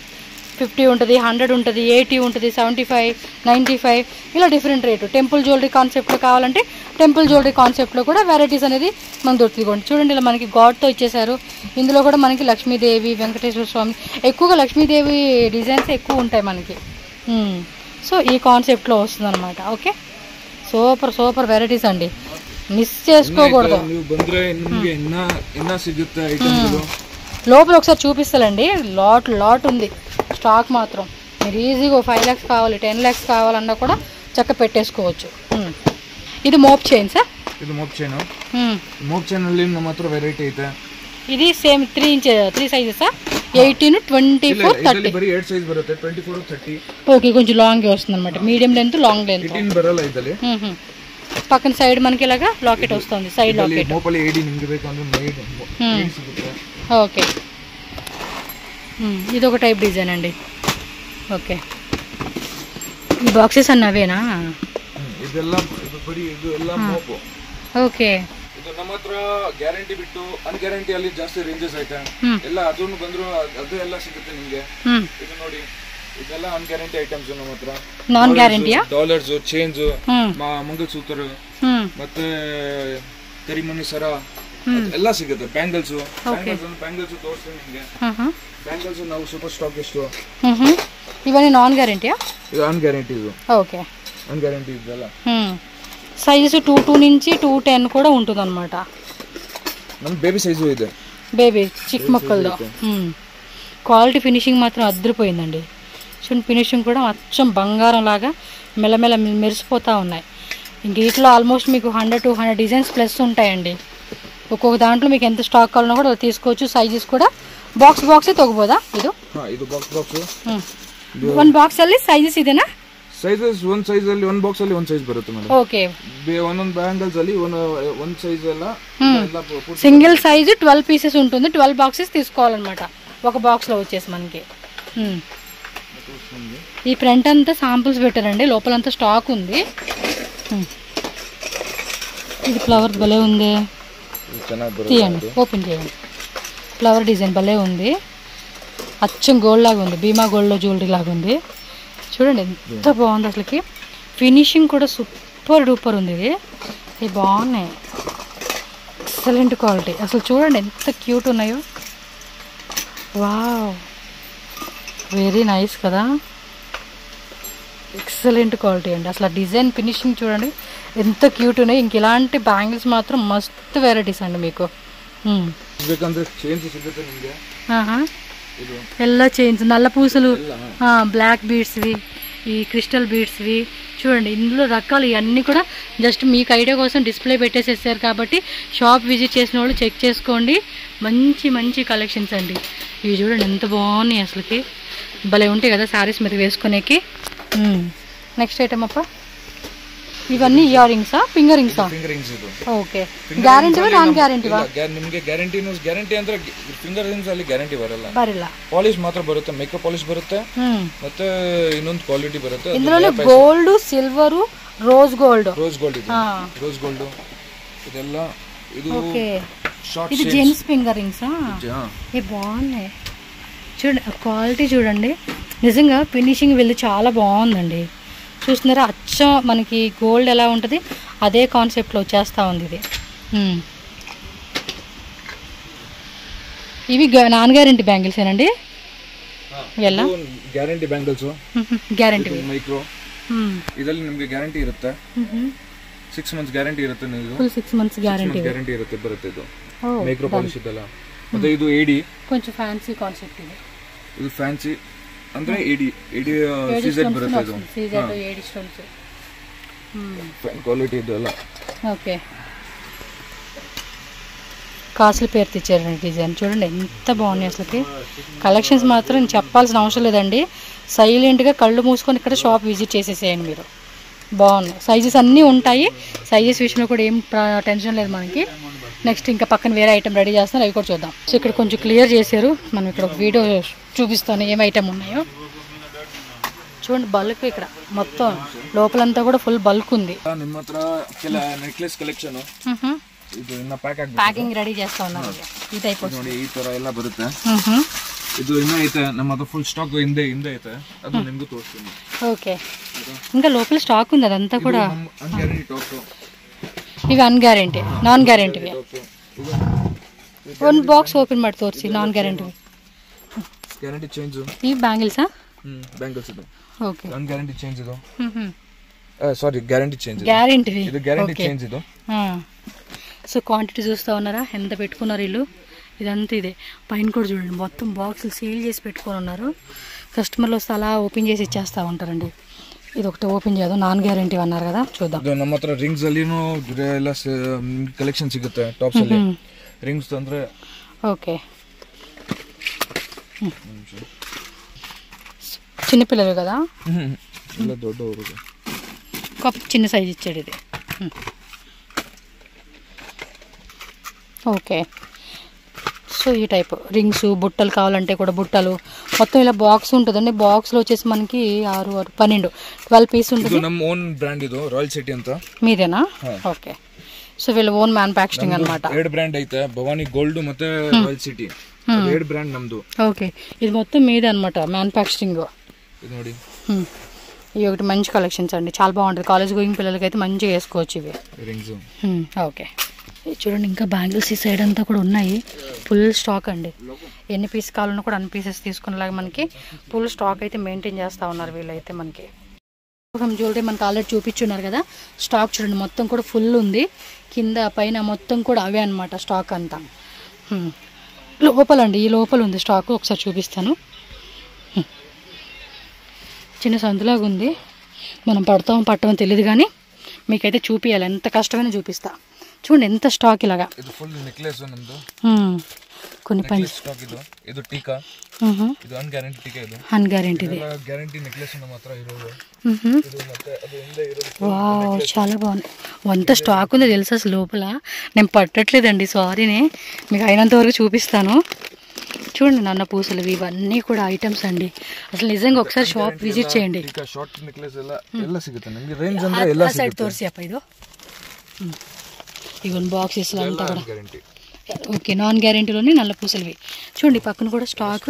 Speaker 1: 50 ఉంటుంది, 100 ఉంటుంది, 80 ఉంటుంది, 75, 95 ఇలా డిఫరెంట్ రేటు. టెంపుల్ జ్యువెలరీ కాన్సెప్ట్లో కావాలంటే టెంపుల్ జ్యువెలరీ కాన్సెప్ట్లో కూడా వెరైటీస్ అనేది మనకు దొరుకుతుంది. చూడండి ఇలా మనకి గాడ్తో ఇచ్చేసారు. ఇందులో కూడా మనకి లక్ష్మీదేవి, వెంకటేశ్వర స్వామి, ఎక్కువగా లక్ష్మీదేవి డిజైన్స్ ఎక్కువ ఉంటాయి మనకి. సో ఈ కాన్సెప్ట్లో వస్తుంది అనమాట. ఓకే సూపర్ వెరైటీస్ అండి, మిస్ చేసుకోకూడదు.
Speaker 3: సిಗುತ್ತೆ ఐటమ్స్.
Speaker 1: లోపల ఒకసారి చూపిస్తానండి. లాట్ ఉంది. స్టాక్ మాత్రం మీరు ఈజీగా 5 lakhs కావాలి 10 lakhs కావాలన్నా కూడా చక్క పెట్టేసుకోవచ్చు. ఇది మోప్ చైన్ సార్,
Speaker 3: ಇದು ಮೋಪ್ ಚೈನ್ ಅಲ್ಲಿ ನಮ್ಮ ಹತ್ರ ವೆರೈಟಿ ಐತೆ.
Speaker 1: ఇది సేమ్ 3 సైజెస్ 18, 24, 30
Speaker 3: ಬರೀ 8 ಸೈಜ್ ಬರುತ್ತೆ 24, 30.
Speaker 1: ఓకే కొంచెం లాంగ్ వస్తుంది అనమాట, మీడియం లెంత్ లాంగ్ లెంత్.
Speaker 3: 18 ಬರಲ್ಲ ಇದರಲ್ಲಿ.
Speaker 1: పక్కన సైడ్ మనకి ఇలాగా లాకెట్ వస్తుంది, సైడ్ లాకెట్.
Speaker 3: మోపಲ್ಲಿ 80 నిಮಗೆ ಬೇಕು ಅಂದ್ರೆ ಮೇಡ್ ಸಿಗುತ್ತೆ.
Speaker 1: ఓకే ఇది ఒక టైప్ డిజైన్ అండి. ఓకే ఈ బాక్సెస్ అన్నీ అవేనా?
Speaker 3: ಇದೆಲ್ಲ ಇದು ಬರೀ ಇದು ಎಲ್ಲ ಮೋಪು.
Speaker 1: ఓకే
Speaker 3: ಇದು ನಮ್ಮ ಹತ್ರ ಗ್ಯಾರಂಟಿ ಬಿಟ್ಟು ಅನ್ಗ್ಯಾರಂಟಿ ಅಲ್ಲಿ ಜಾಸ್ತಿ ರೇಂಜಸ್ ಐತೆ. ಎಲ್ಲ ಅದನ್ನು ಬಂದ್ರು ಅದು ಎಲ್ಲ ಸಿಗುತ್ತೆ ನಿಮಗೆ. ಇದು ನೋಡಿ ಇದೆಲ್ಲ ಅನ್ಗ್ಯಾರಂಟಿ ಐಟಮ್ಸ್ ನಮ್ಮ ಹತ್ರ.
Speaker 1: ನಾನ್ ಗ್ಯಾರಂಟಿಯಾ?
Speaker 3: ಡಾಲರ್ಸ್, ಚೈನ್ಸ್, ಮಂಗಲಸೂತ್ರ ಮತ್ತೆ ಕರಿಮಣಿ ಸರ ಎಲ್ಲ ಸಿಗುತ್ತೆ. ಬ್ಯಾಂಗಲ್ಸ್ ತೋರಿಸ್ತೀನಿ ನಿಮಗೆ. ಬ್ಯಾಂಗಲ್ಸ್ ನಾವು ಸೂಪರ್ ಸ್ಟಾಕ್ ಎಷ್ಟು.
Speaker 1: ఇవన్నీ నాన్ గ్యారంటీయా?
Speaker 3: ಇದು ಅನ್ ಗ್ಯಾರಂಟಿ. ಇದು
Speaker 1: ఓకే
Speaker 3: ಅನ್ ಗ್ಯಾರಂಟಿ ಇದೆಲ್ಲ.
Speaker 1: సైజెస్ 2 నుంచి 210 కూడా ఉంటుంది అనమాట.
Speaker 3: ನಮ್ಮ ಬೇಬಿ సైజు ಇದೆ,
Speaker 1: బేబీ చిక్ మొక్కల్లో. క్వాలిటీ ఫినిషింగ్ మాత్రం అదిరిపోయిందండి. చూడండి ఫినిషింగ్ కూడా అచ్చం బంగారం లాగా మెల్లమెల్ల మెరిసిపోతూ ఉన్నాయి. ఇంక వీటిలో ఆల్మోస్ట్ మీకు 100-200 డిజైన్స్ ప్లస్ ఉంటాయండి. ఒక్కొక్క దాంట్లో మీకు ఎంత స్టాక్ కావాలన్నా కూడా తీసుకోవచ్చు. సైజెస్ కూడా బాక్స్ తగ్గబోదా?
Speaker 3: ಇದು ಬಾಕ್ಸ್
Speaker 1: 1 ಬಾಕ್ಸ್ ಅಲ್ಲಿ ಸೈಜಸ್ ಇದೆನಾ?
Speaker 3: ಸೈಜಸ್ ಒಂದು ಸೈಜ್ ಅಲ್ಲಿ ಒಂದು ಬಾಕ್ಸ್ ಅಲ್ಲಿ ಒಂದು ಸೈಜ್ ಬರುತ್ತೆ ಮೇಡಮ್.
Speaker 1: ಓಕೆ
Speaker 3: ಒಂದೊಂದು ಬ್ಯಾಂಗಲ್ಸ್ ಅಲ್ಲಿ ಒಂದು ಸೈಜ್ ಎಲ್ಲ
Speaker 1: సింగిల్ సైజ్ 12 పీసెస్ ఉంటుంది. 12 బాక్సెస్ తీసుకోవాలన్నమాట ఒక బాక్స్ లో వచ్చేసి మనకి. ఈ ఫ్రంట్ అంతా శాంపుల్స్ పెట్టారండి, లోపలంతా స్టాక్ ఉంది. ఇది ఫ్లవర్ భలే ఉంది, తీయండి ఓపెన్ చేయండి. ఫ్లవర్ డిజైన్ భలే ఉంది, అచ్చం గోల్డ్ లాగా ఉంది, భీమా గోల్డ్లో జ్యువెలరీ లాగా ఉంది. చూడండి ఎంత బాగుంది అసలుకి. ఫినిషింగ్ కూడా సూపర్ డూపర్ ఉంది. ఇది బాగున్నాయి, ఎక్సలెంట్ క్వాలిటీ. అసలు చూడండి ఎంత క్యూట్ ఉన్నాయో. వావ్ వెరీ నైస్ కదా, ఎక్సలెంట్ క్వాలిటీ అండి. అసలు డిజైన్ ఫినిషింగ్ చూడండి ఎంత క్యూట్ ఉన్నాయి. ఇంక ఇలాంటి బ్యాంగిల్స్ మాత్రం మస్తు వెరైటీస్ అండి మీకు. ಎಲ್ಲ చైన్స్, నల్ల పూసలు, బ్లాక్ బీడ్స్వి, ఈ క్రిస్టల్ బీడ్స్వి చూడండి. ఇందులో రకాలు ఇవన్నీ కూడా జస్ట్ మీకు ఐడియా కోసం డిస్ప్లే పెట్టేసేసారు కాబట్టి షాప్ విజిట్ చేసిన వాళ్ళు చెక్ చేసుకోండి. మంచి మంచి కలెక్షన్స్ అండి ఇవి. చూడండి ఎంత బాగున్నాయి అసలుకి, భలే ఉంటాయి కదా శారీస్ మీద వేసుకునేకి. నెక్స్ట్ ఐటమ్ అప్ప, ఇవన్నీ ఇయర్ రింగ్సా, ఫింగర్ రింగ్సా? ఓకే ಗ್ಯಾರಂಟಿವಾ ನಾನ್ ಗ್ಯಾರಂಟಿವಾ?
Speaker 3: ನಿಮಗೆ ಗ್ಯಾರಂಟಿ ಅಂದ್ರೆ ಫಿಂಗರ್ ರಿಂಗ್ಸ್ ಅಲ್ಲಿ ಗ್ಯಾರಂಟಿ ಬರಲ್ಲ. ಪಾಲಿಶ್ ಮಾತ್ರ ಬರುತ್ತೆ, ಮೇಕಪ್ ಪಾಲಿಶ್ ಬರುತ್ತೆ, ಮತ್ತೆ ಇನ್ನೊಂದು ಕ್ವಾಲಿಟಿ ಬರುತ್ತೆ.
Speaker 1: ಇಂದ್ರಲ್ಲೇ ಗೋಲ್ಡ್, ಸಿಲ್ವರ್, ರೋಸ್ ಗೋಲ್ಡ್
Speaker 3: ಇದೆಲ್ಲ. ಇದು
Speaker 1: ఇది జెంట్స్ ఫింగర్ రింగ్సా? ఏ బాగున్నాయి చూడండి, క్వాలిటీ చూడండి. నిజంగా ఫినిషింగ్ వెళ్ళి చాలా బాగుందండి. చూస్తున్నారా అచ్చం మనకి గోల్డ్ ఎలా ఉంటుంది అదే కాన్సెప్ట్లో వచ్చేస్తూ ఉంది ఇది. ఇవి నాన్ గ్యారంటీ బ్యాంగిల్స్ ఏనండి? ಎಲ್ಲ
Speaker 3: ಗ್ಯಾರಂಟಿ ಬ್ಯಾಂಗಲ್ಸ್,
Speaker 1: ಗ್ಯಾರಂಟಿ
Speaker 3: ಮೈಕ್ರೋ. ಇದರಲ್ಲಿ ನಿಮಗೆ ಗ್ಯಾರಂಟಿ ಇರುತ್ತೆ, 6 months ಗ್ಯಾರಂಟಿ ಇರುತ್ತೆ.
Speaker 1: ಫುಲ್ 6 months ಗ್ಯಾರಂಟಿ
Speaker 3: ಇರುತ್ತೆ ಬರುತ್ತೆ. ಇದು ಮೈಕ್ರೋ ಪಾಲಿಶ್ ಇದೆಲ್ಲ. ಮತ್ತೆ ಇದು ಏಡಿ,
Speaker 1: కొంచెం ಫ್ಯಾನ್ಸಿ ಕಾನ್ಸೆಪ್ಟ್ ಇದೆ.
Speaker 3: ಇದು ಫ್ಯಾನ್ಸಿ ಅಂದ್ರೆ ಏಡಿ ಸೀಸನ್ ಬರುತ್ತೆ. ಇದು
Speaker 1: ಸೀಸನ್ ಏಡಿ ಸ್ಟೋನ್ಸ್,
Speaker 3: ಫೈನ್ ಕ್ವಾಲಿಟಿ ಇದೆಲ್ಲ.
Speaker 1: ఓకే కాసుల పేరు తెచ్చారండి. డిజైన్ చూడండి ఎంత బాగున్నాయి అసలుకి. కలెక్షన్స్ మాత్రం చెప్పాల్సిన అవసరం లేదండి. సైలెంట్గా కళ్ళు మూసుకొని ఇక్కడ షాప్ విజిట్ చేసేసేయండి మీరు. బాగున్నాయి, సైజెస్ అన్నీ ఉంటాయి. సైజెస్ విషయంలో కూడా ఏం టెన్షన్ లేదు మనకి. నెక్స్ట్ ఇంకా పక్కన వేరే ఐటమ్ రెడీ చేస్తున్నారు, అవి కూడా చూద్దాం. సో ఇక్కడ కొంచెం క్లియర్ చేశారు. మనం ఇక్కడ ఒక వీడియో చూపిస్తాను ఏం ఐటమ్ ఉన్నాయో. చూడండి బల్క్ ఇక్కడ మొత్తం లోపలంతా కూడా ఫుల్ బల్క్ ఉంది.
Speaker 3: ನಿಮ್ಮ ಹತ್ರ ನೆಕ್ಲೆಸ್ ಕಲೆಕ್ಷನ್ ಇದು ಇನ್ನ
Speaker 1: ಪ್ಯಾಕಿಂಗ್ ರೆಡಿ చేస్తా ఉన్నారు. ఇది అయిపోతుంది
Speaker 3: ನೋಡಿ, ಈ ತರ ಎಲ್ಲ ಬರುತ್ತೆ. ಇದು ಇನ್ನ ಐತೆ ನಮ್ಮ ಹತ್ರ ಫುಲ್ ಸ್ಟಾಕ್ ಹಿಂದೆ ಐತೆ, ಅದು ನಿಮ್ಗೂ ತೋರಿಸ್ತೀನಿ.
Speaker 1: ఓకే ఇంకా లోపల స్టాక్ ఉంది అదంతా కూడా.
Speaker 3: ಅನ್ಗ್ಯಾರಂಟಿ ಟಾಪ್,
Speaker 1: ఇవి అన్ guarantee, non guarantee. 1 box open ಮಾಡಿ ತೋರಿಸಿ. Non guarantee
Speaker 3: guarantee change.
Speaker 1: ಈ ಬ್ಯಾಂಗಿಲ್ಸಾ?
Speaker 3: ಬ್ಯಾಂಗಲ್ಸ್ ಇದು.
Speaker 1: ಓಕೆ
Speaker 3: ನಾನ್ ಗ್ಯಾರಂಟಿ ಚೇಂಜ್ ಇದು. Sorry guarantee change.
Speaker 1: గ్యారంటీ
Speaker 3: ఇది గ్యారంటీ చేంజ్ ఇది.
Speaker 1: సో క్వాంటిటీ చూస్తా ఉన్నారా ఎంత పెట్టుకున్నారు వీళ్ళు. ఇదంతా ఇదే. పైన కూడా చూడండి మొత్తం బాక్సులు సేల్ చేసి పెట్టుకొని ఉన్నారు. కస్టమర్లు వస్తే అలా ఓపెన్ చేసి ఇచ్చేస్తూ ఉంటారండి. ఇది ఒకటి ఓపెన్ చేయదు, నాన్ ಗ್ಯಾರಂಟಿ అన్నారు కదా, చూద్దాం.
Speaker 3: ನಮ್ಮ ಹತ್ರ ರಿಂಗ್ಸ್ ಅಲ್ಲಿನೂ ಎಲ್ಲ ಕಲೆಕ್ಷನ್ ಸಿಗುತ್ತೆ ಟಾಪ್ಸ್ ಅಲ್ಲಿ. ರಿಂಗ್ಸ್ ಅಂದ್ರೆ
Speaker 1: ఓకే చిన్నపిల్లలు కదా,
Speaker 3: ಎಲ್ಲ ದೊಡ್ಡವರು.
Speaker 1: చిన్న సైజ్ ఇచ్చాడు ఇది. ఓకే, సో ఈ టైప్ రింగ్స్, బుట్టలు కావాలంటే కూడా బుట్టలు మొత్తం ఇలా బాక్స్ ఉంటుందండి. బాక్స్లో వచ్చేసి మనకి 12 పీస్ ఉంటుంది.
Speaker 3: ನಮ್ಮ ಓನ್ ಬ್ರ್ಯಾಂಡ್ ಇದು ರಾಯಲ್ ಸಿಟಿ ಅಂತ.
Speaker 1: మీదేనా? ఓకే, సో వీళ్ళ ఓన్ మ్యానుఫ్యాక్చరింగ్ అనమాట.
Speaker 3: 2 బ్రాండ్ అయితే భవానీ గోల్డ్ ಮತ್ತೆ ರಾಯಲ್ ಸಿಟಿ, 2 ಬ್ರಾಂಡ್ ನಮ್ದು.
Speaker 1: ఓకే, ఇది మొత్తం మీదే అనమాట మ్యానుఫ్యాక్చరింగ్.
Speaker 3: ఇది ನೋಡಿ,
Speaker 1: ఇవి ఒకటి మంచి కలెక్షన్స్ అండి, చాలా బాగుంటుంది. కాలేజ్ గోయింగ్ పిల్లలకి అయితే మంచిగా వేసుకోవచ్చు ఇవి
Speaker 3: రింగ్స్.
Speaker 1: ఓకే, చూడండి ఇంకా బ్యాంగిల్స్ ఈ సైడ్ అంతా కూడా ఉన్నాయి. ఫుల్ స్టాక్ అండి, ఎన్ని పీస్ కావాలన్నా కూడా అన్ని పీసెస్ తీసుకునేలాగా మనకి ఫుల్ స్టాక్ అయితే మెయింటైన్ చేస్తూ ఉన్నారు వీళ్ళైతే. మనకి జ్యువెలరీ మనకి ఆల్రెడీ చూపించున్నారు కదా, స్టాక్ చూడండి మొత్తం కూడా ఫుల్ ఉంది. కింద పైన మొత్తం కూడా అవే అనమాట స్టాక్ అంతా. లోపలండి, ఈ లోపల ఉంది స్టాక్, ఒకసారి చూపిస్తాను. చిన్న సందులాగా ఉంది, మనం పట్టమో తెలియదు కానీ మీకైతే చూపించాలి, ఎంత కష్టమైనా చూపిస్తా. చూడండి ఎంత స్టాక్ ఇలాగా.
Speaker 3: ಇದು ಫುಲ್ ನೆಕ್ಲೆಸ್ ನಮ್ದು.
Speaker 1: కొన్ని పంచ
Speaker 3: ಸ್ಟಾಕ್ ಇದು ಟೀಕಾ. ಇದು ಅನ್ ಗ್ಯಾರಂಟಿ ಟೀಕಾ. ಇದು
Speaker 1: ಅನ್ ಗ್ಯಾರಂಟಿ ಇದೆ.
Speaker 3: ಗ್ಯಾರಂಟಿ ನೆಕ್ಲೆಸ್ ನಮ್ಮ ಹತ್ರ ಇರೋದು. ಇದು ಮತ್ತೆ ಅದು ಹಿಂದೆ ಇರೋದು.
Speaker 1: వావ్, చాలా బాగుంది. అంత స్టాక్ ఉంది తెలుసా అసలు లోపల. నేను పట్టట్లేదండి, సారీనే, మీకు అయినంత వరకు చూపిస్తాను. చూడండి నన్న పూసలు ఇవన్నీ కూడా ఐటమ్స్ అండి. అసలు నిజంగా ఒకసారి షాప్ విజిట్ చేయండి.
Speaker 3: ಶಾರ್ಟ್ ನೆಕ್ಲೆಸ್ ಎಲ್ಲ ಸಿಗುತ್ತೆ ನಿಮಗೆ. ರೇಂಜ್ ಅಂದ್ರೆ ಎಲ್ಲ ಸಿಗುತ್ತೆ.
Speaker 1: ಸೈಡ್ ತೋರಿಸಿ ಅಪ್ಪ ಇದು. ఇవన్నీ బాక్సెస్ అంతా కూడా ఓకే, నాన్ గ్యారంటీలోనే నల్ల పూసలువి. చూడండి పక్కన కూడా స్టాక్.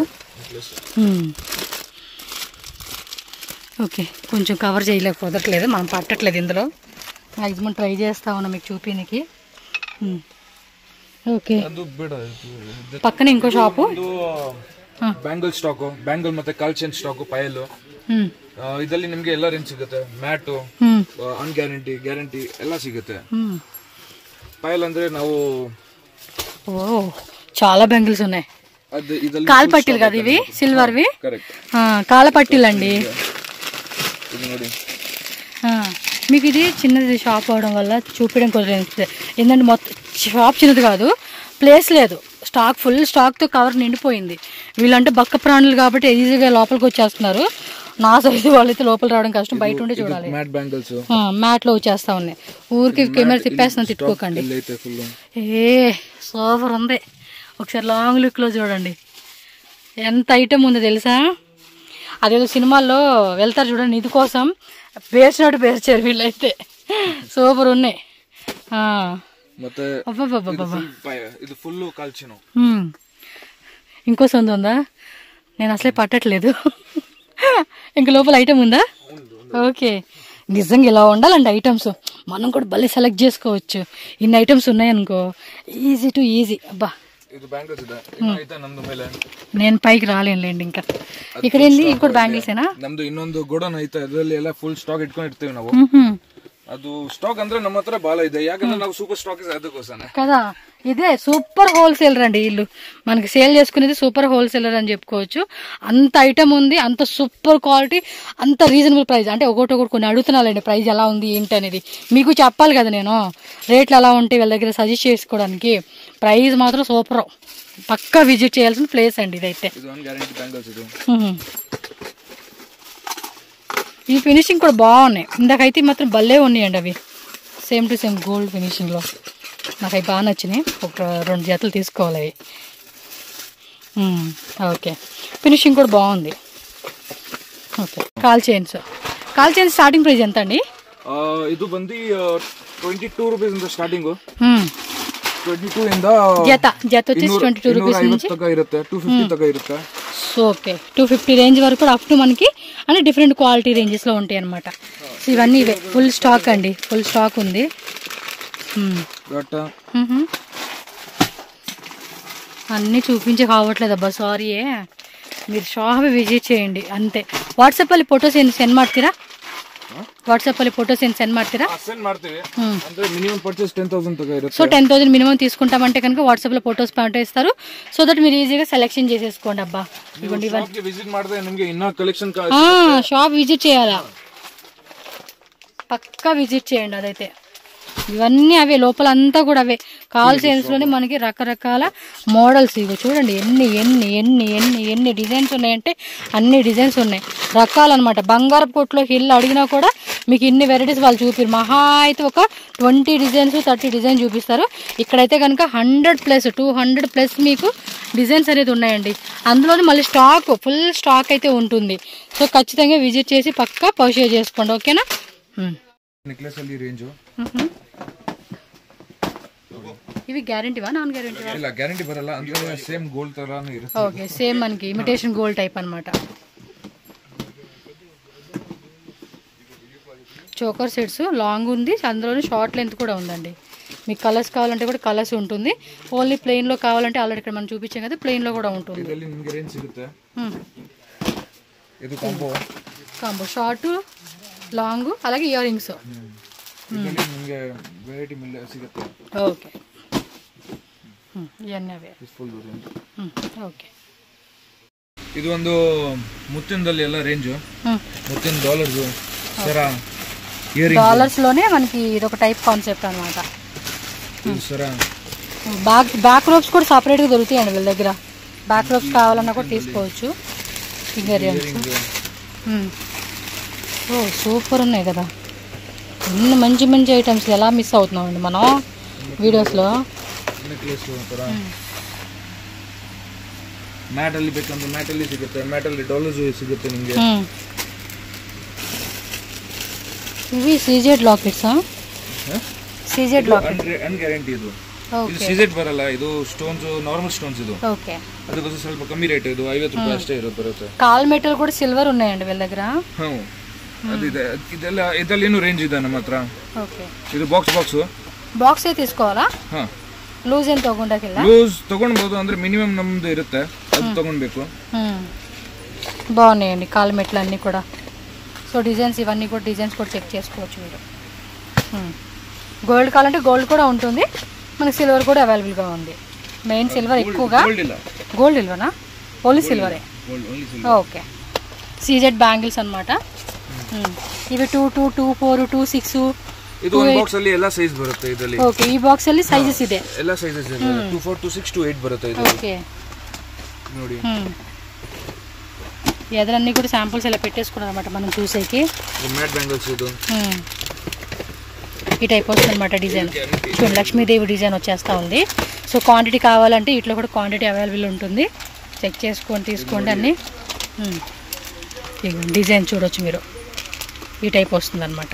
Speaker 1: ఓకే, కొంచెం కవర్ చేయలేకపోతట్లేదు, మనం పట్టట్లేదు ఇందులో. మ్యాక్సిమం ట్రై చేస్తా ఉన్నా మీకు చూపించడానికి. ఓకే, పక్కన ఇంకో షాపు.
Speaker 3: ಬ್ಯಾಂಗಲ್ ಸ್ಟಾಕು, ಬ್ಯಾಂಗಲ್ ಮತ್ತೆ ಕಾಲ್ ಚೈನ್ ಸ್ಟಾಕು, ಪಾಯಲ್. ಇದರಲ್ಲಿ ನಿಮ್ಗೆ ಎಲ್ಲ ರೇಂಜ್ ಸಿಗುತ್ತೆ. ಮ್ಯಾಟು, ಅನ್ ಗ್ಯಾರಂಟಿ, ಗ್ಯಾರಂಟಿ ಎಲ್ಲ ಸಿಗುತ್ತೆ. ಪಾಯಲ್ ಅಂದ್ರೆ ನಾವು
Speaker 1: చాలా బ్యాంగిల్స్ ఉన్నాయి. కాల్ పట్టీలు కదా ఇవి, సిల్వర్వి కాళ్ళ పట్టీలు అండి. మీకు ఇది చిన్నది షాప్ అవడం వల్ల చూపించడం కుదరదు. ఏంటంటే మొత్తం షాప్ చిన్నది కాదు, ప్లేస్ లేదు, స్టాక్ ఫుల్ స్టాక్తో కవర్ నిండిపోయింది. వీళ్ళంటే బక్క ప్రాణులు కాబట్టి ఈజీగా లోపలికి వచ్చేస్తున్నారు. నా సైజు వాళ్ళైతే లోపల రావడం కష్టం, బయట ఉంటే చూడాలి. మ్యాట్లో వచ్చేస్తా ఉన్నాయి. ఊరికి కెమెరా తిప్పేస్తున్నా, తిట్టుకోకండి. సూపర్ ఉంది. ఒకసారి లాంగ్ లుక్లో చూడండి ఎంత ఐటమ్ ఉందో తెలుసా. అదేదో సినిమాల్లో వెళ్తారు చూడండి, ఇది కోసం పేర్చినట్టు పేర్చారు వీళ్ళైతే. సూపర్ ఉన్నాయి. ఇంకో సొంత ఉందా? నేను అసలే పట్టట్లేదు. ఇంక లోపల ఐటమ్ ఉందా? ఓకే, నిజంగా ఇలా ఉండాలండి ఐటమ్స్. మనం కూడా భలే సెలెక్ట్ చేసుకోవచ్చు. ఇన్ని ఐటమ్స్ ఉన్నాయనుకో, ఈజీ టు ఈజీ. అబ్బా, నేను పైకి రాలేనులేండి. ఇంకా ఇక్కడ ఏంది, ఇక్కడ బ్యాంగిల్స్ ఏనా?
Speaker 3: ನಮ್ದು ಇನ್ನೊಂದು ಗೋಡನ್ ಐತೆ, ಅದರಲ್ಲಿ ಎಲ್ಲ ಫುಲ್ ಸ್ಟಾಕ್ ಇಟ್ಕೊಂಡಿರ್ತೀವಿ ನಾವು. ಅದು ಸ್ಟಾಕ್ ಅಂದ್ರೆ ನಮ್ಮ ಹತ್ರ ಬಾಳ ಇದೆ, ಯಾಕಂದ್ರೆ ನಾವು ಸೂಪರ್ ಸ್ಟಾಕ್ ಅದಕ್ಕೋಸ್ಕರ
Speaker 1: కదా. ఇదే సూపర్ హోల్సేలర్ అండి వీళ్ళు. మనకి సేల్ చేసుకునేది సూపర్ హోల్సేలర్ అని చెప్పుకోవచ్చు. అంత ఐటమ్ ఉంది, అంత సూపర్ క్వాలిటీ, అంత రీజనబుల్ ప్రైస్. అంటే ఒకటి కొన్ని అడుగుతున్నానండి, ప్రైస్ ఎలా ఉంది ఏంటి అనేది మీకు చెప్పాలి కదా. నేను రేట్లు ఎలా ఉంటాయి వీళ్ళ దగ్గర సజెస్ట్ చేసుకోవడానికి. ప్రైస్ మాత్రం సూపర్, పక్కా విజిట్ చేయాల్సిన ప్లేస్ అండి ఇదైతే. ఈ ఫినిషింగ్ కూడా బాగున్నాయి. ఇందాకైతే మాత్రం భలే ఉన్నాయండి అవి, సేమ్ టు సేమ్ గోల్డ్ ఫినిషింగ్లో. నాకు అవి బాగా నచ్చినాయి. ఒక 2 జతలు తీసుకోవాలి అవి. ఓకే, ఫినిషింగ్ కూడా బాగుంది. Okay, call chains starting price ఎంత అండి?
Speaker 3: ಇದು ಬಂದು 22 ರೂಪೀಸ್ ಇಂದ ಸ್ಟಾರ್ಟಿಂಗ್. 22 ಇಂದ
Speaker 1: జత వచ్చేసి 22 రూపీస్ నుంచి
Speaker 3: ಇರುತ್ತೆ, 250 ತನಕ ಇರುತ್ತೆ.
Speaker 1: సో ఓకే, 250 రేంజ్ వరకు కూడా అప్ టు మనకి అంటే డిఫరెంట్ క్వాలిటీ రేంజెస్లో ఉంటాయి అనమాట. సో ఇవన్నీ ఇవే ఫుల్ స్టాక్ అండి, ఫుల్ స్టాక్ ఉంది. అన్నీ చూపించే కావట్లేదు అబ్బా, సారీ. మీరు షాಪ್ విజిట్ చేయండి అంతే. వాట్సాప్ ಅಲ್ಲಿ ಫೋಟೋಸ್ ಏನು ಸೆಂಡ್ ಮಾಡ್ತೀರಾ?
Speaker 2: ವಾಟ್ಸಪ್ಪಲ್ಲಿ ಫೋಟೋಸ್ ಏನು ಸೆಂಡ್ ಮಾಡ್ತೀರಾ?
Speaker 3: ಸೆಂಡ್ ಮಾಡ್ತೀವಿ. ಅಂದ್ರೆ ಮಿನಿಮಮ್ ಪರ್ಚೇಸ್ 10,000 ತನಕ ಇರುತ್ತೆ.
Speaker 2: సో 10,000 మినిమం తీసుకుంటామంటే కనుక వాట్సాప్లో ఫొటోస్ పంపిస్తారు. సో దట్ మీరు ఈజీగా సెలెక్షన్ చేసేసుకోండి. అబ్బా ఇవ్వండి ఇవన్నీ
Speaker 3: విజిట్ ಮಾಡಿದ್ರೆ ನಿಮಗೆ ಇನ್ನೂ కలెక్షన్
Speaker 2: షాప్ విజిట్ చేయాలా, పక్కా విజిట్ చేయండి. అదైతే ఇవన్నీ అవే, లోపల అంతా కూడా అవే. కాల్ సేల్స్లోనే మనకి రకరకాల మోడల్స్. ఇవి చూడండి ఎన్ని ఎన్ని ఎన్ని ఎన్ని ఎన్ని డిజైన్స్ ఉన్నాయంటే అన్ని డిజైన్స్ ఉన్నాయి, రకాలన్నమాట. బంగారపు కొట్లో హిల్ అడిగినా కూడా మీకు ఇన్ని వెరైటీస్ వాళ్ళు చూపిరు. మహా అయితే ఒక 20 డిజైన్స్ 30 డిజైన్ చూపిస్తారు. ఇక్కడైతే కనుక 100+, 200+ మీకు డిజైన్స్ అనేది ఉన్నాయండి. అందులోనే మళ్ళీ స్టాక్, ఫుల్ స్టాక్ అయితే ఉంటుంది. సో ఖచ్చితంగా విజిట్ చేసి పక్కా పర్చేజ్ చేసుకోండి. ఓకేనా?
Speaker 3: నెక్లెస్ ಅಲ್ಲಿ ರೇಂಜ್
Speaker 2: ఇవి గ్యారెంటీవా నాన్ గ్యారెంటీవా?
Speaker 3: ಇಲ್ಲ ಗ್ಯಾರಂಟಿ ಬರಲ್ಲ, ಅಂದ್ರೆ ಸೇಮ್ ಗೋಲ್ಡ್ ತರಾನೇ ಇರುತ್ತೆ.
Speaker 2: ఓకే, సేమ్ మనకి ఇమిటేషన్ గోల్డ్ టైప్ అన్నమాట. చోకర్ సెట్స్ లాంగ్ ఉంది, అందులోనే షార్ట్ లెంత్ కూడా ఉందండి. మీకు కలర్స్ కావాలంటే కూడా కలర్స్ ఉంటుంది. ఓన్లీ ప్లెయిన్ లో కావాలంటే ఆల్రెడీ ఇక్కడ మనం చూపించాం కదా, ప్లెయిన్ లో కూడా ఉంటుంది.
Speaker 3: ಇದರಲ್ಲಿ ನಿಮಗೆ ರೇಂಜ್ ಸಿಗುತ್ತೆ. ಇದು ಕಾಂಬೋ
Speaker 2: షార్ట్ లాంగ్ అలాగే ఇయర్ రింగ్స్.
Speaker 3: ಇದರಲ್ಲಿ ನಿಮಗೆ ವೆರೈಟಿ ಸಿಗುತ್ತೆ.
Speaker 2: ఓకే, ఇవన్నీ అవే. ఓకే,
Speaker 3: ಇದು ಒಂದು ಮುತ್ತಿನದಲ್ಲಿ ಎಲ್ಲ ರೇಂಜ್, ಮುತ್ತಿನ ಡಾಲರ್ಸ್ ಸರ ಇಯರಿಂಗ್.
Speaker 2: డాలర్స్ లోనే మనకి ఇది ఒక టైప్ కాన్సెప్ట్ అన్నమాట.
Speaker 3: సర
Speaker 2: బ్యాక్ రోప్స్ కూడా సపరేట్ గా దొరుకుతాయండి వీళ్ళ దగ్గర. బ్యాక్ రోప్స్ కావాలన్నా కూడా తీసుకోవచ్చు. ఫింగర్ రింగ్స్ సూపర్ ఉన్నాయి కదా, ఎన్ని మంచి మంచి ఐటమ్స్. ఎలా మిస్ అవుతున్నామండి మనం వీడియోస్లో.
Speaker 3: ಮ್ಯಾಟ್ ಅಲ್ಲಿ ಬೇಕಂದ್ರೆ ಮ್ಯಾಟ್ ಅಲ್ಲಿ ಸಿಗುತ್ತೆ, ಮ್ಯಾಟ್ ಅಲ್ಲಿ ಡಾಲರ್ಸ್ ಸಿಗುತ್ತೆ ನಿಮಗೆ.
Speaker 2: ఇవి సీజెడ్ లాకెట్సా? సీజెడ్ లాకెట్
Speaker 3: ಅನ್ ಗ್ಯಾರಂಟಿ ಇದು. ಇದು ಸೀಜೆಡ್ ಬರಲ್ಲ, ಇದು ಸ್ಟೋನ್ಸ್ ನಾರ್ಮಲ್ ಸ್ಟೋನ್ಸ್ ಇದು.
Speaker 2: ఓకే,
Speaker 3: ಅದಕ್ಕೋಸ್ಕರ ಸ್ವಲ್ಪ ಕಮ್ಮಿ ರೇಟ್. ಇದು 50 ರೂಪಾಯಿ ಅಷ್ಟೇ ಬರುತ್ತೆ.
Speaker 2: కాల్ మెటల్ కూడా సిల్వర్ ఉన్నాయండి వీళ్ళ దగ్గర.
Speaker 3: ಅದಿದೆ, ಇದೆಲ್ಲ ಇದರಲ್ಲಿ ಏನು ರೇಂಜ್ ಇದೆ ನಮ್ಮ ಹತ್ರ.
Speaker 2: ఓకే,
Speaker 3: ಇದು ಬಾಕ್ಸ್
Speaker 2: తీసుకోవాలా? లూజ్ ఏం తಗೊಂಡಾಗಿಲ್ಲ?
Speaker 3: లూజ్ తಗೊಂడಬಹುದು, ಅಂದ್ರೆ మినిమం ನಮ್ದು ఇರುತ್ತೆ, ಅದು తಗೊಂಡಬೇಕು.
Speaker 2: బాగున్నాయండి కాల్ మెట్లు అన్నీ కూడా. సో డిజైన్స్ ఇవన్నీ కూడా డిజైన్స్ కూడా చెక్ చేసుకోవచ్చు మీరు. గోల్డ్ కావాలంటే గోల్డ్ కూడా ఉంటుంది, మనకి సిల్వర్ కూడా అవైలబుల్గా ఉంది. మెయిన్ సిల్వర్ ఎక్కువగా. గోల్డ్ ఇల్వనా? ఓన్లీ సిల్వరే. ఓకే, సీజెడ్ బ్యాంగిల్స్ అన్నమాట. ఇవి 2, 2, 2, 4, 2, 6.
Speaker 3: ಇದು ಒಂದು ಬಾಕ್ಸ್ ಅಲ್ಲಿ ಎಲ್ಲ ಸೈಜ್ ಬರುತ್ತೆ ಇದರಲ್ಲಿ.
Speaker 2: ಓಕೆ, ಈ ಬಾಕ್ಸ್ ಅಲ್ಲಿ ಸೈಜಸ್ ಇದೆ,
Speaker 3: ಎಲ್ಲ ಸೈಜಸ್ ಇದೆ. 2, 4, 2, 6, 2, 8 ಬರುತ್ತೆ ಇದು.
Speaker 2: ಓಕೆ
Speaker 3: ನೋಡಿ,
Speaker 2: ఎదరన్నీ కూడా శాంపుల్స్ ఇలా పెట్టేసుకున్నారు అన్నమాట మనం చూసేకి.
Speaker 3: మ్యాట్ బ్యాంగిల్స్ ఇది
Speaker 2: ఈ టైప్ వస్తుంది అన్నమాట డిజైన్. చూడండి లక్ష్మీదేవి డిజైన్ వచ్చేస్తూ ఉంది. సో క్వాంటిటీ కావాలంటే ఇట్లా కూడా క్వాంటిటీ అవైలబుల్ ఉంటుంది, చెక్ చేసుకొని తీసుకోండి అన్నీ. డిజైన్ చూడొచ్చు మీరు, ఈ టైప్ వస్తుంది అన్నమాట.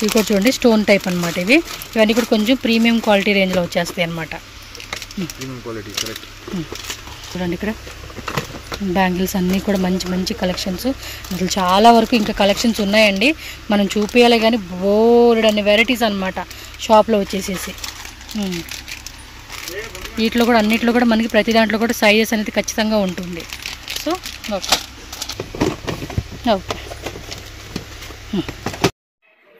Speaker 2: ఇవి కూడా చూడండి స్టోన్ టైప్ అనమాట. ఇవన్నీ కూడా కొంచెం ప్రీమియం క్వాలిటీ రేంజ్లో వచ్చేస్తాయి అన్నమాట. చూడండి ఇక్కడ బ్యాంగిల్స్ అన్నీ కూడా మంచి మంచి కలెక్షన్స్. అసలు చాలా వరకు ఇంకా కలెక్షన్స్ ఉన్నాయండి, మనం చూపించాలి కానీ బోర్డ్ అన్ని వెరైటీస్ అనమాట షాప్లో వచ్చేసేసి. వీటిలో కూడా అన్నిట్లో కూడా మనకి ప్రతి దాంట్లో కూడా సైజెస్ అనేది ఖచ్చితంగా ఉంటుంది. So okay okay.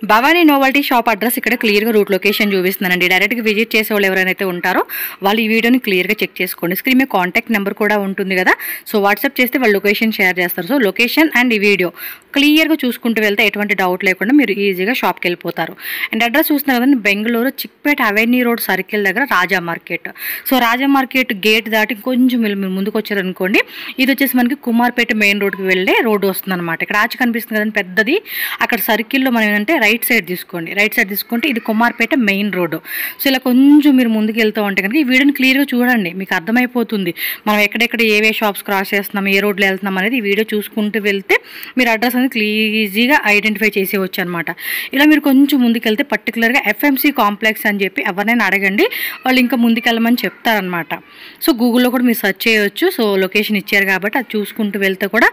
Speaker 2: Bhavani novelty shop address ఇక్కడ క్లియర్గా రూట్ లొకేషన్ చూపిస్తున్నానండి. డైరెక్ట్గా విజిట్ చేసే వాళ్ళు ఎవరైతే ఉంటారో వాళ్ళు ఈ వీడియోని క్లియర్గా చెక్ చేసుకోండి. స్క్రీన్ మీద కాంటాక్ట్ నెంబర్ కూడా ఉంటుంది కదా, సో వాట్సాప్ చేస్తే వాళ్ళు లొకేషన్ షేర్ చేస్తారు. సో లొకేషన్ అండ్ ఈ వీడియో క్లియర్గా చూసుకుంటూ వెళ్తే ఎటువంటి డౌట్ లేకుండా మీరు ఈజీగా షాప్కి వెళ్ళిపోతారు. అండ్ అడ్రస్ చూస్తున్నారు కదండి, Bengaluru Chickpet avenue road circle దగ్గర రాజా మార్కెట్. సో రాజా మార్కెట్ గేట్ దాటి కొంచెం మీరు ముందుకు వచ్చారనుకోండి, ఇది వచ్చేసి మనకి కుమార్పేట మెయిన్ రోడ్కి వెళ్ళే రోడ్డు వస్తుంది అనమాట. ఇక్కడ ఆచి కనిపిస్తుంది కదండి పెద్దది, అక్కడ సర్కిల్లో మనం ఏంటంటే రైట్ సైడ్ తీసుకోండి. రైట్ సైడ్ తీసుకుంటే ఇది కుమార్పేట మెయిన్ రోడ్డు. సో ఇలా కొంచెం మీరు ముందుకు వెళ్తూ ఉంటే కనుక ఈ వీడియోని క్లియర్గా చూడండి, మీకు అర్థమైపోతుంది మనం ఎక్కడెక్కడ ఏవే షాప్స్ క్రాస్ చేస్తున్నాం, ఏ రోడ్లో వెళ్తున్నాం అనేది ఈ వీడియో చూసుకుంటూ వెళ్తే మీరు అడ్రస్ అనేది ఈజీగా ఐడెంటిఫై చేసేవచ్చు అనమాట. ఇలా మీరు కొంచెం ముందుకెళ్తే పర్టికులర్గా ఎఫ్ఎంసీ కాంప్లెక్స్ అని చెప్పి ఎవరినైనా అడగండి, వాళ్ళు ఇంకా ముందుకెళ్ళమని చెప్తారనమాట. సో గూగుల్లో కూడా మీరు సెర్చ్ చేయవచ్చు. సో లొకేషన్ ఇచ్చారు కాబట్టి అది చూసుకుంటూ వెళ్తే కూడా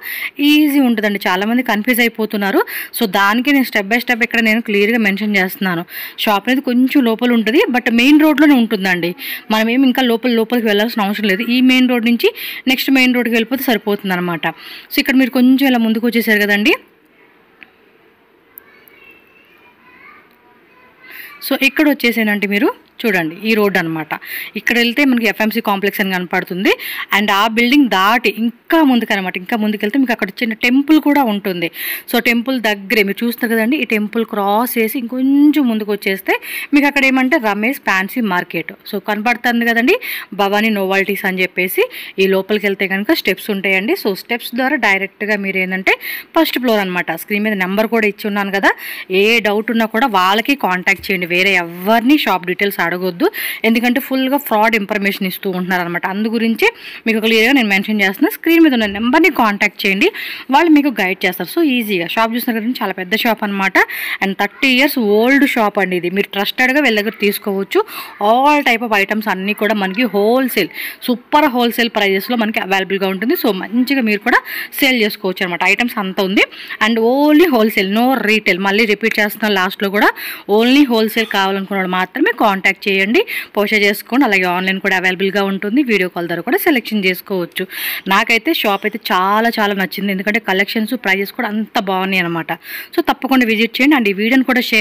Speaker 2: ఈజీ ఉంటుందండి. చాలామంది కన్ఫ్యూజ్ అయిపోతున్నారు. సో దానికి నేను స్టెప్ బై స్టెప్ ఇక్కడ నేను నేను క్లియర్గా మెన్షన్ చేస్తున్నాను. షాప్ అనేది కొంచెం లోపల ఉంటుంది, బట్ మెయిన్ రోడ్లోనే ఉంటుందండి. మనం ఏమి ఇంకా లోపలికి వెళ్ళాల్సిన అవసరం లేదు. ఈ మెయిన్ రోడ్ నుంచి నెక్స్ట్ మెయిన్ రోడ్కి వెళ్ళిపోతే సరిపోతుంది అనమాట. సో ఇక్కడ మీరు కొంచెం ఇలా ముందుకు వచ్చేసారు కదండి. సో ఇక్కడ వచ్చేసేనంటే మీరు చూడండి ఈ రోడ్ అనమాట. ఇక్కడ వెళ్తే మనకి ఎఫ్ఎంసీ కాంప్లెక్స్ అని కనపడుతుంది. అండ్ ఆ బిల్డింగ్ దాటి ఇంకా ముందుకనమాట, ఇంకా ముందుకెళ్తే మీకు అక్కడ చిన్న టెంపుల్ కూడా ఉంటుంది. సో టెంపుల్ దగ్గరే మీరు చూస్తారు కదండి, ఈ టెంపుల్ క్రాస్ చేసి ఇంకొంచెం ముందుకు వచ్చేస్తే మీకు అక్కడ ఏమంటే రమేష్ ఫ్యాన్సీ మార్కెట్ సో కనపడుతుంది కదండి, భవానీ నోవాల్టీస్ అని చెప్పేసి. ఈ లోపలికి వెళ్తే కనుక స్టెప్స్ ఉంటాయండి. సో స్టెప్స్ ద్వారా డైరెక్ట్గా మీరు ఏంటంటే ఫస్ట్ ఫ్లోర్ అనమాట. స్క్రీన్ మీద నెంబర్ కూడా ఇచ్చి ఉన్నాను కదా, ఏ డౌట్ ఉన్నా కూడా వాళ్ళకి కాంటాక్ట్ చేయండి. వేరే ఎవరిని షాప్ డీటెయిల్స్ అడగొద్దు, ఎందుకంటే ఫుల్గా ఫ్రాడ్ ఇన్ఫర్మేషన్ ఇస్తూ ఉంటున్నారు అనమాట. అందు గురించి మీకు క్లియర్గా నేను మెన్షన్ చేస్తున్నాను. స్క్రీన్ మీద ఉన్న నెంబర్ని కాంటాక్ట్ చేయండి, వాళ్ళు మీకు గైడ్ చేస్తారు. సో ఈజీగా షాప్ చూస్తున్నారు కదా, చాలా పెద్ద షాప్ అనమాట. అండ్ 30 years ఓల్డ్ షాప్ అండి ఇది. మీరు ట్రస్టెడ్గా వీళ్ళ దగ్గర తీసుకోవచ్చు. ఆల్ టైప్ ఆఫ్ ఐటమ్స్ అన్నీ కూడా మనకి హోల్సేల్, సూపర్ హోల్సేల్ ప్రైజెస్లో మనకి అవైలబుల్గా ఉంటుంది. సో మంచిగా మీరు కూడా సేల్ చేసుకోవచ్చు అనమాట. ఐటమ్స్ అంతా ఉంది. And only wholesale, no retail. మళ్ళీ రిపీట్ చేస్తున్నాను లాస్ట్లో కూడా, ఓన్లీ హోల్సేల్ కావాలనుకున్న వాళ్ళు మాత్రమే కాంటాక్ట్ చేయండి, పర్చేజ్ చేసుకోండి. అలాగే ఆన్లైన్ కూడా అవైలబుల్గా ఉంటుంది. వీడియో కాల్ ద్వారా కూడా సెలెక్షన్ చేసుకోవచ్చు. నాకైతే షాప్ అయితే చాలా చాలా నచ్చింది, ఎందుకంటే కలెక్షన్స్ ప్రైజెస్ కూడా అంత బాగున్నాయి అనమాట. సో తప్పకుండా విజిట్ చేయండి. అండ్ ఈ వీడియోని కూడా షేర్